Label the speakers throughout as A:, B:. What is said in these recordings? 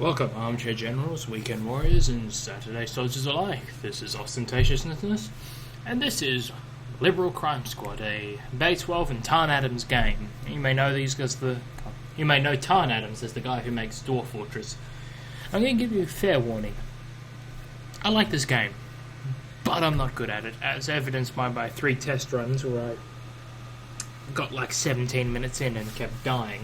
A: Welcome, Armchair Generals, Weekend Warriors, and Saturday Soldiers alike. This is Ostentatiousness, and this is Liberal Crime Squad, a Bay 12 and Tarn Adams game. You may know Tarn Adams as the guy who makes Dwarf Fortress. I'm going to give you a fair warning. I like this game, but I'm not good at it, as evidenced by my 3 test runs where I got like 17 minutes in and kept dying.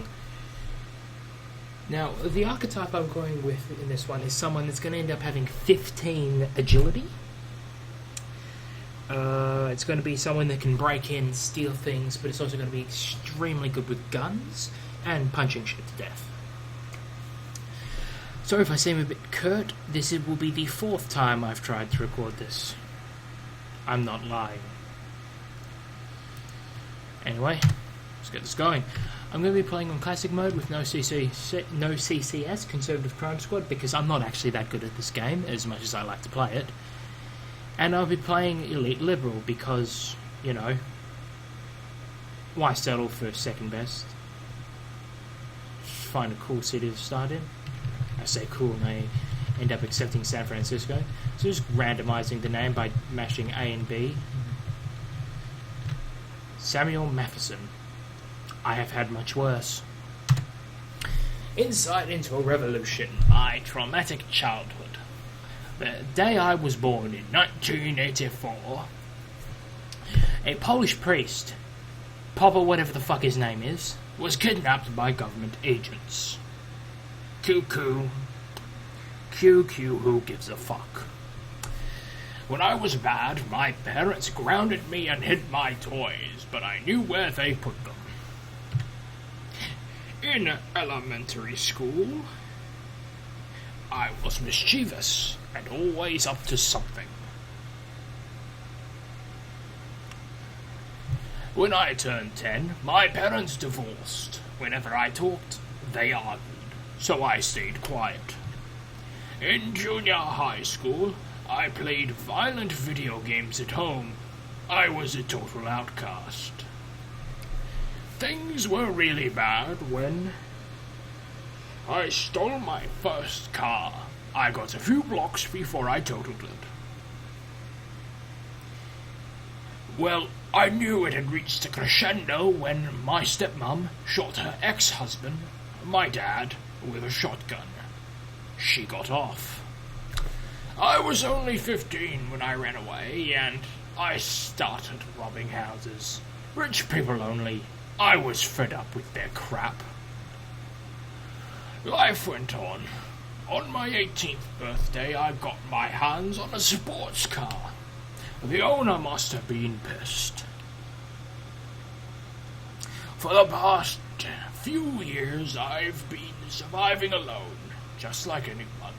A: Now, the archetype I'm going with in this one is someone that's going to end up having 15 agility. It's going to be someone that can break in, steal things, but it's also going to be extremely good with guns and punching shit to death. Sorry if I seem a bit curt, this will be the 4th time I've tried to record this. I'm not lying. Anyway, let's get this going. I'm going to be playing on Classic Mode with no CCS, Conservative Crime Squad, because I'm not actually that good at this game, as much as I like to play it. And I'll be playing Elite Liberal, because, you know, why settle for second best? Just find a cool city to start in. I say cool, and they end up accepting San Francisco. So just randomizing the name by mashing A and B. Samuel Matheson. I have had much worse. Insight into a Revolution, my traumatic childhood. The day I was born in 1984, a Polish priest, Papa whatever the fuck his name is, was kidnapped by government agents. QQ, who gives a fuck? When I was bad, my parents grounded me and hid my toys, but I knew where they put them. In elementary school, I was mischievous and always up to something. When I turned 10, my parents divorced. Whenever I talked, they argued, so I stayed quiet. In junior high school, I played violent video games at home. I was a total outcast. Things were really bad when I stole my first car. I got a few blocks before I totaled it. Well, I knew it had reached a crescendo when my stepmom shot her ex-husband, my dad, with a shotgun. She got off. I was only 15 when I ran away, and I started robbing houses. Rich people only. I was fed up with their crap. Life went on. On my 18th birthday, I got my hands on a sports car. The owner must have been pissed. For the past few years, I've been surviving alone, just like anyone.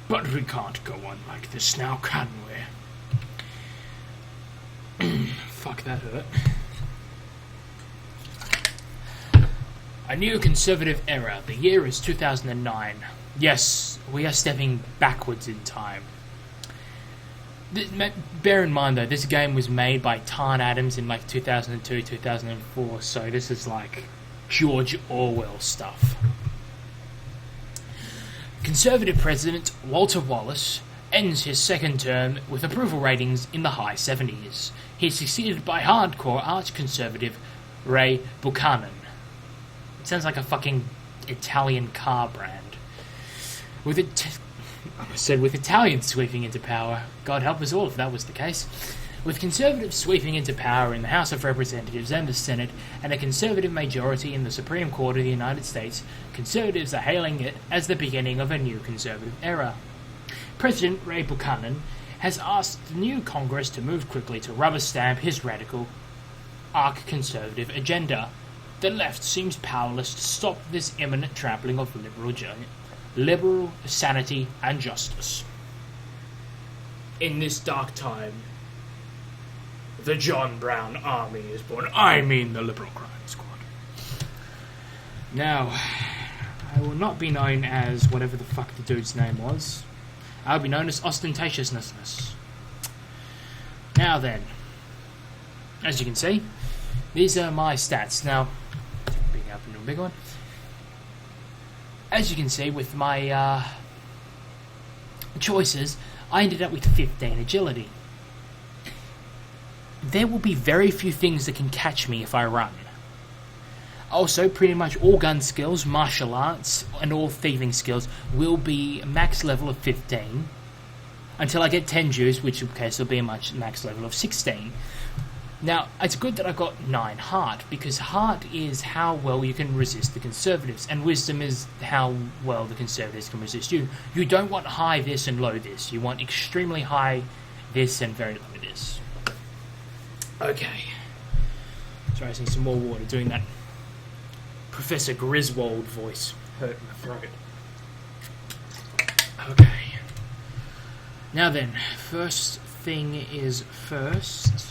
A: But we can't go on like this now, can we? Fuck, that hurt. A new conservative era. The year is 2009. Yes, we are stepping backwards in time. Bear in mind, though, this game was made by Tarn Adams in like 2002, 2004, so this is like George Orwell stuff. Conservative President Walter Wallace ends his second term with approval ratings in the high 70s. He is succeeded by hardcore arch-conservative Ray Buchanan. Sounds like a fucking Italian car brand. With Italians sweeping into power. God help us all if that was the case. With conservatives sweeping into power in the House of Representatives and the Senate, and a conservative majority in the Supreme Court of the United States, conservatives are hailing it as the beginning of a new conservative era. President Ray Buchanan has asked the new Congress to move quickly to rubber stamp his radical, arch-conservative agenda. The left seems powerless to stop this imminent trampling of liberal sanity and justice. In this dark time, the John Brown Army is born. I mean the Liberal Crime Squad. Now, I will not be known as whatever the fuck the dude's name was. I'll be known as Ostentatiousness. Now then, as you can see, these are my stats. Now, big up into a big one. as you can see with my choices, I ended up with 15 agility. There will be very few things that can catch me if I run. Also, pretty much all gun skills, martial arts, and all thieving skills will be max level of 15 until I get 10 juice, which in case will be a max level of 16. Now, it's good that I got 9 heart, because heart is how well you can resist the conservatives, and wisdom is how well the conservatives can resist you. You don't want high this and low this. You want extremely high this and very low this. Okay. Sorry, I need some more water doing that Professor Griswold voice. Hurt my throat. Okay. Now then, first thing is first.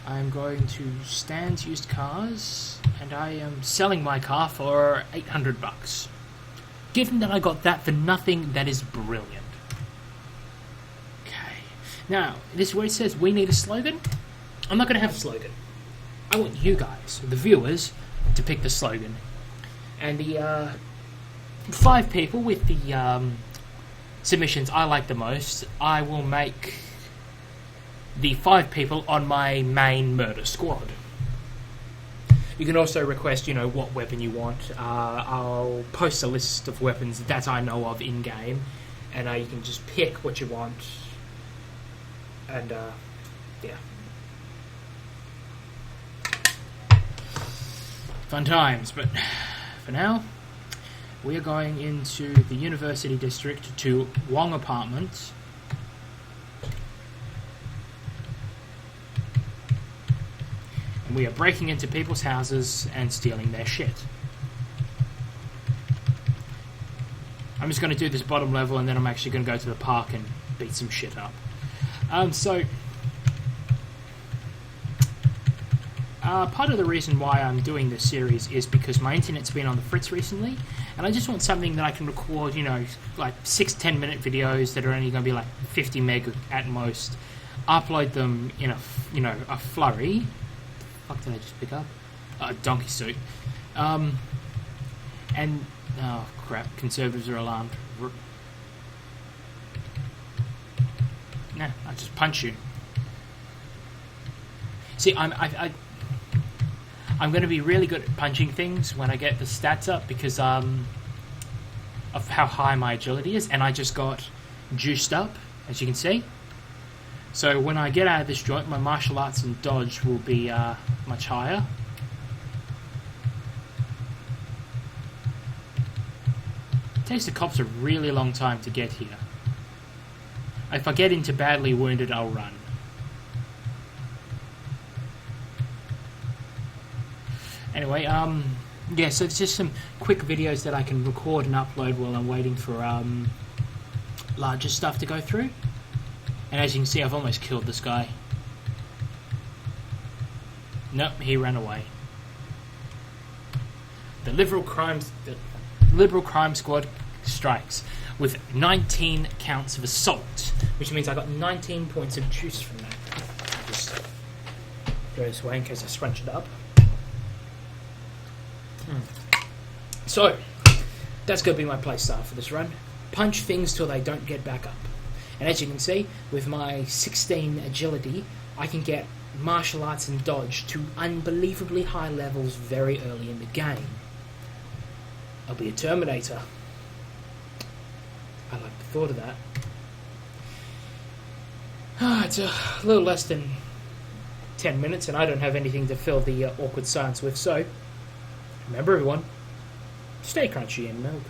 A: I'm going to Stan's Used Cars, and I am selling my car for $800. Given that I got that for nothing, that is brilliant. Okay. Now, this is where it says we need a slogan. I'm not going to have a slogan. I want you guys, the viewers, to pick the slogan. And the 5 people with the submissions I like the most, I will make the 5 people on my main murder squad. You can also request, what weapon you want. I'll post a list of weapons that I know of in-game, and you can just pick what you want. And, yeah. Fun times, but for now, we are going into the University District to Wong Apartments. And we are breaking into people's houses and stealing their shit. I'm just going to do this bottom level, and then I'm actually going to go to the park and beat some shit up. Part of the reason why I'm doing this series is because my internet's been on the fritz recently, and I just want something that I can record, like 6-10 minute videos that are only going to be like 50 meg at most, upload them in a flurry. What the fuck did I just pick up? A donkey suit. And, oh crap, conservatives are alarmed. Nah, I'll just punch you. See, I'm going to be really good at punching things when I get the stats up because of how high my agility is, and I just got juiced up, as you can see. So when I get out of this joint, my martial arts and dodge will be much higher. It takes the cops a really long time to get here. If I get into badly wounded, I'll run. Anyway, yeah, so it's just some quick videos that I can record and upload while I'm waiting for larger stuff to go through. And as you can see, I've almost killed this guy. Nope, he ran away. The Liberal Crime Squad strikes with 19 counts of assault, which means I got 19 points of juice from that. I'll just throw this away in case I scrunch it up. So, that's going to be my playstyle for this run. Punch things till they don't get back up. And as you can see, with my 16 agility, I can get martial arts and dodge to unbelievably high levels very early in the game. I'll be a Terminator. I like the thought of that. It's a little less than 10 minutes, and I don't have anything to fill the awkward silence with, so remember everyone, stay crunchy and milk.